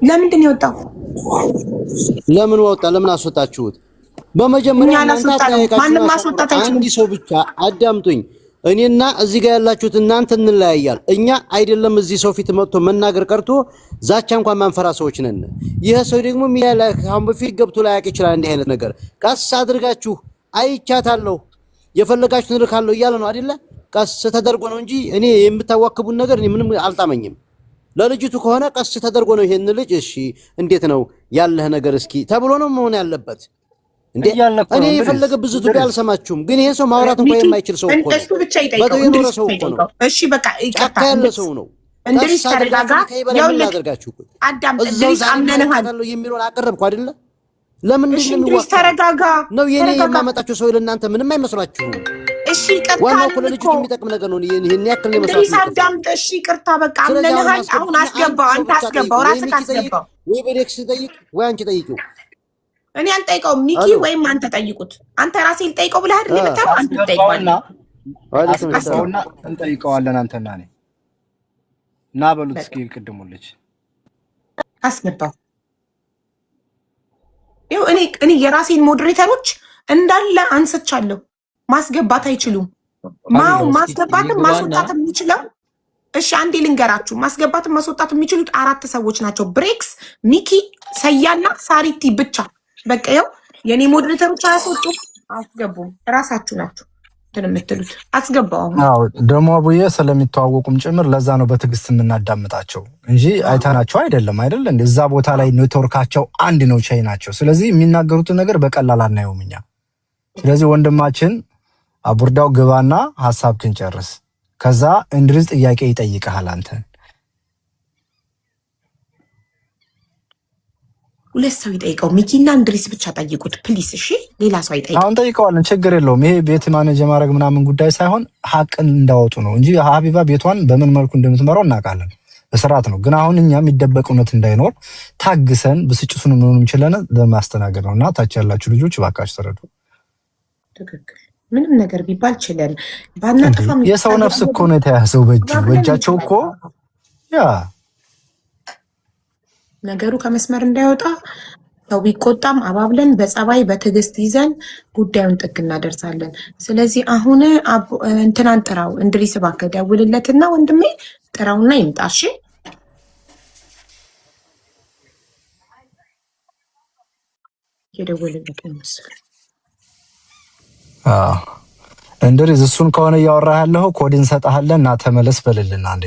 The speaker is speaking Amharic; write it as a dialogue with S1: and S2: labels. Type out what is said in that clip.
S1: ለምንድን ነው የወጣው?
S2: ለምን ወጣ? ለምን አስወጣችሁት? በመጀመሪያ እናንተ
S1: ማንም ማስወጣት አይችልም።
S2: አንድ ሰው ብቻ አዳምጡኝ። እኔና እዚህ ጋር ያላችሁት እናንተ እንለያያል። እኛ አይደለም እዚህ ሰው ፊት መጥቶ መናገር ቀርቶ ዛቻ እንኳን ማንፈራ ሰዎች ነን። ይሄ ሰው ደግሞ ሚዲያ ላይ አሁን በፊት ገብቶ ላያቅ ይችላል። እንዲህ አይነት ነገር ቀስ አድርጋችሁ አይቻታለሁ የፈለጋችሁትን ልካለሁ እያለ ነው አይደለ? ቀስ ተደርጎ ነው እንጂ እኔ የምታዋክቡን ነገር እኔ ምንም አልጣመኝም። ለልጅቱ ከሆነ ቀስ ተደርጎ ነው ይሄን ልጅ እሺ እንዴት ነው ያለህ ነገር እስኪ ተብሎ ነው መሆን ያለበት። እንዴ እኔ የፈለገ ብዙ ትብ ያልሰማችሁም ግን ይሄ ሰው ማውራት እንኳን የማይችል ሰው እኮ ነው።
S1: ብቻ ይጠይቀው እንዴ ሰው እኮ ነው። እሺ በቃ ይቀጣ ያለ ሰው ነው። እንድሪስ ተረጋጋ። ያው ለአደርጋችሁ አዳም እንድሪስ አምነንሃል
S2: የሚለውን አቀረብኩ አይደለ? ለምን
S1: እንድሪስ ተረጋጋ
S2: ነው የኔ የማመጣችሁ ሰው ለእናንተ ምንም አይመስላችሁም?
S1: እሺ ይቀጣ
S2: ዋናው እኮ ለልጅቱ የሚጠቅም ነገር ነው። ይሄን ያክል ነው መስራት።
S1: እንድሪስ አዳም እሺ ይቅርታ በቃ አምነንሃል። አሁን አስገባው፣ አንተ አስገባው፣ ራስህ አስገባው።
S2: ወይ በዴክስ ጠይቅ ወይ አንቺ ጠይቂው።
S1: እኔ አልጠይቀውም። ሚኪ ወይም አንተ ጠይቁት። አንተ ራስህ ልጠይቀው ብለህ አይደል የመጣው? አንተ ጠይቀውና
S3: አስገባውና እንጠይቀዋለን። አንተና እኔ ና በሉት እስኪ ቅድሙልሽ
S1: አስገባው። ይኸው እኔ የራሴን ሞዴሬተሮች እንዳለ አንስቻለሁ። ማስገባት አይችሉም። ማስገባትም ማስወጣትም የሚችለው እሺ አንዴ ልንገራችሁ። ማስገባትም ማስወጣት የሚችሉት 4 ሰዎች ናቸው። ብሬክስ፣ ሚኪ፣ ሰያና ሳሪቲ ብቻ። በቃ ይኸው የኔ ሞዴሬተሮች አያስወጡም፣ አስገቡም። ራሳችሁ ናችሁ እንትን የምትሉት። አስገባው።
S3: አዎ ደግሞ አቡዬ ስለሚተዋወቁም ጭምር ለዛ ነው በትዕግስት የምናዳምጣቸው እንጂ አይታናቸው አይደለም አይደል? እንደዛ ቦታ ላይ ኔትወርካቸው አንድ ነው፣ ቻይ ናቸው። ስለዚህ የሚናገሩትን ነገር በቀላል አናየውም እኛ። ስለዚህ ወንድማችን አቡርዳው ግባና ሐሳብክን ጨርስ። ከዛ እንድሪስ ጥያቄ ይጠይቃል። አንተ
S1: ሁለት ሰው ይጠይቀው። ሚኪና እንድሪስ ብቻ ጠይቁት ፕሊስ። እሺ ሌላ ሰው አይጠይቀው።
S3: አሁን ጠይቀዋለን፣ ችግር የለውም። ይሄ ቤት ማኔጅ ማድረግ ምናምን ጉዳይ ሳይሆን ሐቅን እንዳወጡ ነው እንጂ ሀቢባ ቤቷን በምን መልኩ እንደምትመራው እናውቃለን። በስርዓት ነው። ግን አሁን እኛ የሚደበቅ እውነት እንዳይኖር ታግሰን ብስጭቱን ምንም ይችላል ለማስተናገድ ነውና ታች ያላችሁ ልጆች እባካችሁ ተረዱ።
S1: ትክክል። ምንም ነገር ቢባል ይችላል ባናጠፋም
S3: የሰው ነፍስ እኮ ነው የተያዘው በእጃቸው እኮ ያ
S1: ነገሩ ከመስመር እንዳይወጣ ሰው ቢቆጣም አባብለን በጸባይ በትዕግስት ይዘን ጉዳዩን ጥግ እናደርሳለን። ስለዚህ አሁን እንትናን ጥራው፣ እንድሪስ እባክህ ደውልለትና ወንድሜ ጥራውና ይምጣ። እሺ የደወልለት ነው መሰለኝ።
S3: እንድሪስ እሱን ከሆነ እያወራህ ያለው ኮድ እንሰጥሃለን እና ተመለስ በልልና እንዴ